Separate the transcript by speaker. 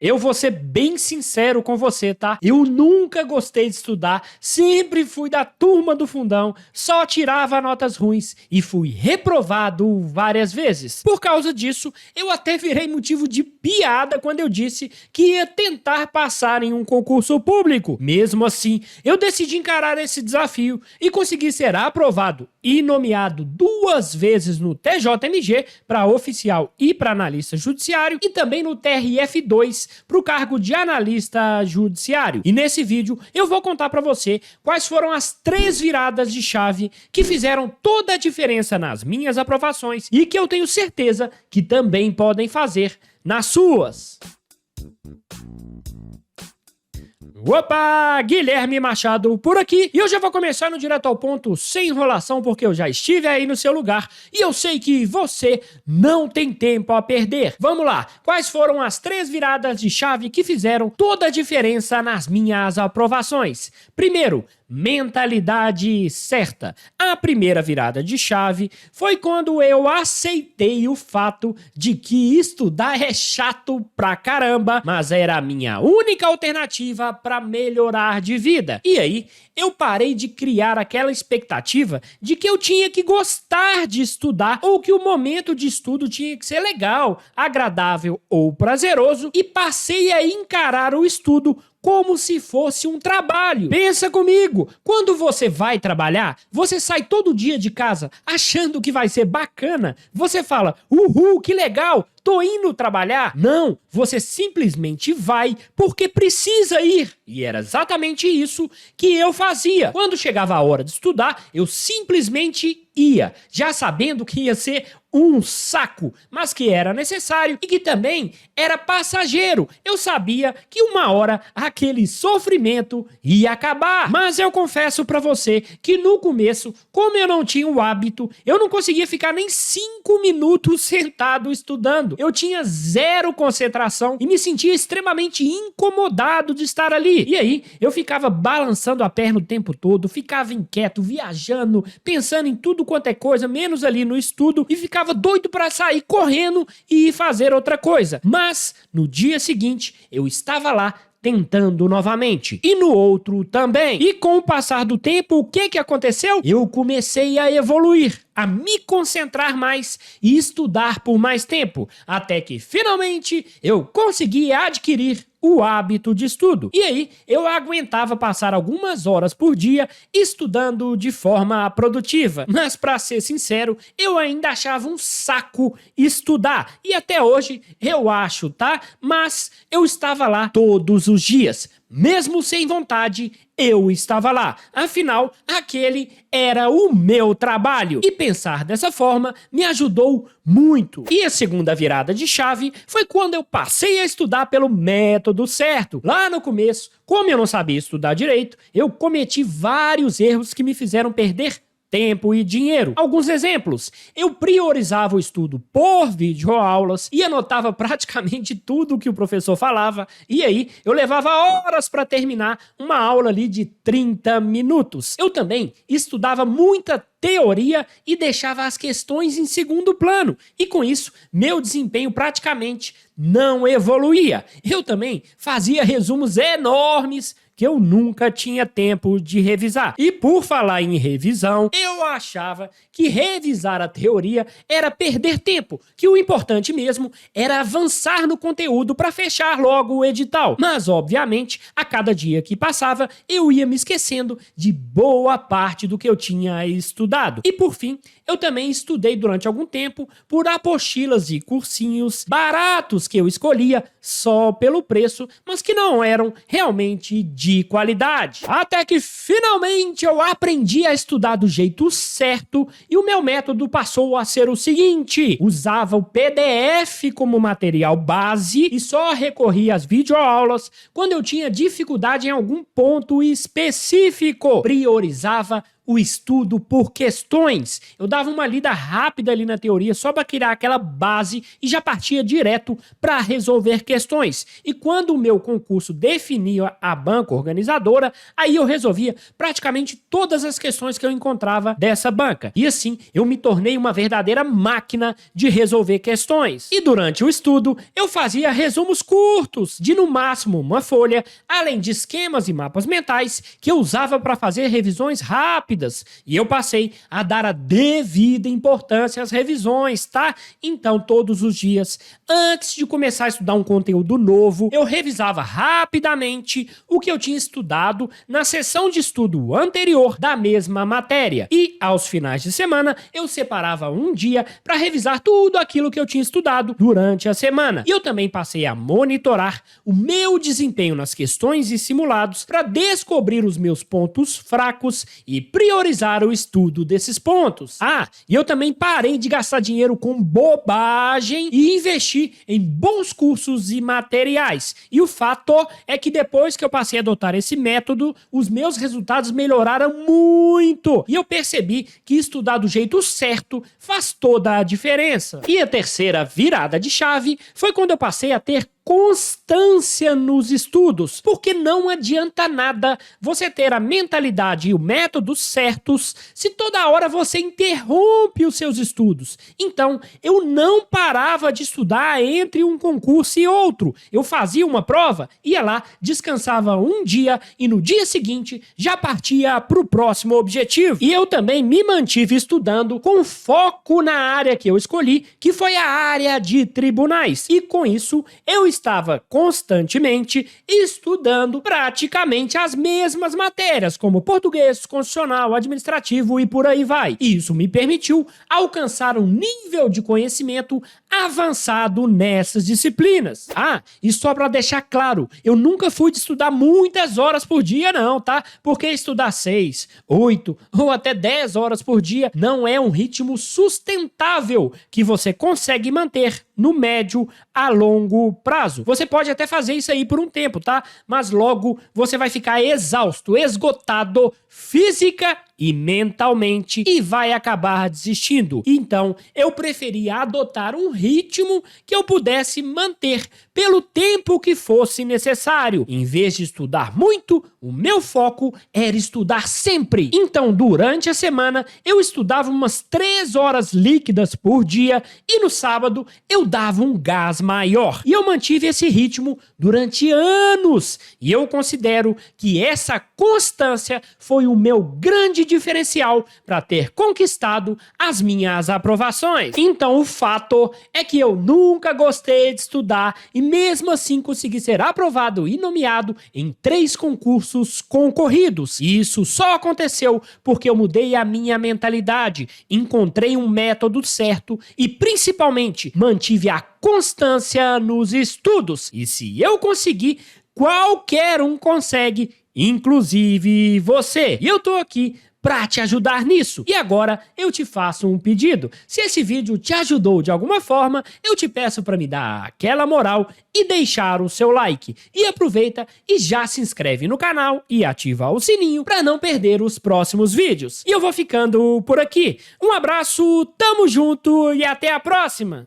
Speaker 1: Eu vou ser bem sincero com você, tá? Eu nunca gostei de estudar, sempre fui da turma do fundão, só tirava notas ruins e fui reprovado várias vezes. Por causa disso, eu até virei motivo de piada quando eu disse que ia tentar passar em um concurso público. Mesmo assim, eu decidi encarar esse desafio e consegui ser aprovado e nomeado 2 vezes no TJMG para oficial e para analista judiciário e também no TRF2 para o cargo de analista judiciário. E nesse vídeo eu vou contar para você quais foram as 3 viradas de chave que fizeram toda a diferença nas minhas aprovações e que eu tenho certeza que também podem fazer nas suas. Opa, Guilherme Machado por aqui, e eu já vou começar no direto ao ponto, sem enrolação, porque eu já estive aí no seu lugar e eu sei que você não tem tempo a perder. Vamos lá, quais foram as 3 viradas de chave que fizeram toda a diferença nas minhas aprovações? Primeiro, mentalidade certa. A primeira virada de chave foi quando eu aceitei o fato de que estudar é chato pra caramba, mas era a minha única alternativa para melhorar de vida. E aí, eu parei de criar aquela expectativa de que eu tinha que gostar de estudar ou que o momento de estudo tinha que ser legal, agradável ou prazeroso e passei a encarar o estudo como se fosse um trabalho. Pensa comigo, quando você vai trabalhar, você sai todo dia de casa achando que vai ser bacana. Você fala, uhul, que legal, tô indo trabalhar. Não, você simplesmente vai porque precisa ir. E era exatamente isso que eu fazia. Quando chegava a hora de estudar, eu simplesmente ia, já sabendo que ia ser um saco, mas que era necessário e que também era passageiro. Eu sabia que uma hora aquele sofrimento ia acabar. Mas eu confesso pra você que no começo, como eu não tinha o hábito, eu não conseguia ficar nem 5 minutos sentado estudando. Eu tinha 0 concentração e me sentia extremamente incomodado de estar ali. E aí, eu ficava balançando a perna o tempo todo, ficava inquieto, viajando, pensando em tudo quanto é coisa, menos ali no estudo, e ficava doido para sair correndo e ir fazer outra coisa. Mas, no dia seguinte, eu estava lá tentando novamente. E no outro também. E com o passar do tempo, o que aconteceu? Eu comecei a evoluir, a me concentrar mais e estudar por mais tempo, até que finalmente eu consegui adquirir o hábito de estudo. E aí, eu aguentava passar algumas horas por dia estudando de forma produtiva. Mas, pra ser sincero, eu ainda achava um saco estudar. E até hoje, eu acho, tá? Mas eu estava lá todos os dias. Mesmo sem vontade, eu estava lá. Afinal, aquele era o meu trabalho. E pensar dessa forma me ajudou muito. E a segunda virada de chave foi quando eu passei a estudar pelo método certo. Lá no começo, como eu não sabia estudar direito, eu cometi vários erros que me fizeram perder tempo e dinheiro. Alguns exemplos: eu priorizava o estudo por videoaulas e anotava praticamente tudo que o professor falava, e aí eu levava horas para terminar uma aula ali de 30 minutos. Eu também estudava muita teoria e deixava as questões em segundo plano, e com isso meu desempenho praticamente não evoluía. Eu também fazia resumos enormes que eu nunca tinha tempo de revisar. E por falar em revisão, eu achava que revisar a teoria era perder tempo, que o importante mesmo era avançar no conteúdo para fechar logo o edital. Mas, obviamente, a cada dia que passava, eu ia me esquecendo de boa parte do que eu tinha estudado. E por fim, eu também estudei durante algum tempo por apostilas e cursinhos baratos que eu escolhia só pelo preço, mas que não eram realmente de qualidade. Até que finalmente eu aprendi a estudar do jeito certo e o meu método passou a ser o seguinte: usava o PDF como material base e só recorria às videoaulas quando eu tinha dificuldade em algum ponto específico. Priorizava o estudo por questões. Eu dava uma lida rápida ali na teoria só para criar aquela base e já partia direto para resolver questões. E quando o meu concurso definia a banca organizadora, aí eu resolvia praticamente todas as questões que eu encontrava dessa banca. E assim, eu me tornei uma verdadeira máquina de resolver questões. E durante o estudo, eu fazia resumos curtos, de no máximo uma folha, além de esquemas e mapas mentais que eu usava para fazer revisões rápidas. E eu passei a dar a devida importância às revisões, tá? Então, todos os dias, antes de começar a estudar um conteúdo novo, eu revisava rapidamente o que eu tinha estudado na sessão de estudo anterior da mesma matéria. E, aos finais de semana, eu separava um dia para revisar tudo aquilo que eu tinha estudado durante a semana. E eu também passei a monitorar o meu desempenho nas questões e simulados para descobrir os meus pontos fracos e priorizar o estudo desses pontos. E eu também parei de gastar dinheiro com bobagem e investi em bons cursos e materiais. E o fato é que depois que eu passei a adotar esse método, os meus resultados melhoraram muito. E eu percebi que estudar do jeito certo faz toda a diferença. E a terceira virada de chave foi quando eu passei a ter constância nos estudos, porque não adianta nada você ter a mentalidade e o método certos se toda hora você interrompe os seus estudos. Então, eu não parava de estudar entre um concurso e outro. Eu fazia uma prova, ia lá, descansava um dia e no dia seguinte já partia para o próximo objetivo. E eu também me mantive estudando com foco na área que eu escolhi, que foi a área de tribunais. E com isso, eu estava constantemente estudando praticamente as mesmas matérias, como português, constitucional, administrativo e por aí vai. E isso me permitiu alcançar um nível de conhecimento avançado nessas disciplinas. E só para deixar claro, eu nunca fui de estudar muitas horas por dia não, tá? Porque estudar 6, 8 ou até 10 horas por dia não é um ritmo sustentável que você consegue manter no médio a longo prazo. Você pode até fazer isso aí por um tempo, tá? Mas logo você vai ficar exausto, esgotado física e mentalmente e vai acabar desistindo. Então, eu preferia adotar um ritmo que eu pudesse manter pelo tempo que fosse necessário. Em vez de estudar muito, o meu foco era estudar sempre. Então, durante a semana, eu estudava umas 3 horas líquidas por dia e no sábado eu dava um gás maior. E eu mantive esse ritmo durante anos. E eu considero que essa constância foi o meu grande diferencial para ter conquistado as minhas aprovações. Então o fato é que eu nunca gostei de estudar e mesmo assim consegui ser aprovado e nomeado em 3 concursos concorridos. E isso só aconteceu porque eu mudei a minha mentalidade, encontrei um método certo e principalmente mantive a constância nos estudos. E se eu conseguir, qualquer um consegue, inclusive você. E eu tô aqui para te ajudar nisso. E agora eu te faço um pedido. Se esse vídeo te ajudou de alguma forma, eu te peço para me dar aquela moral e deixar o seu like. E aproveita e já se inscreve no canal e ativa o sininho para não perder os próximos vídeos. E eu vou ficando por aqui. Um abraço, tamo junto e até a próxima!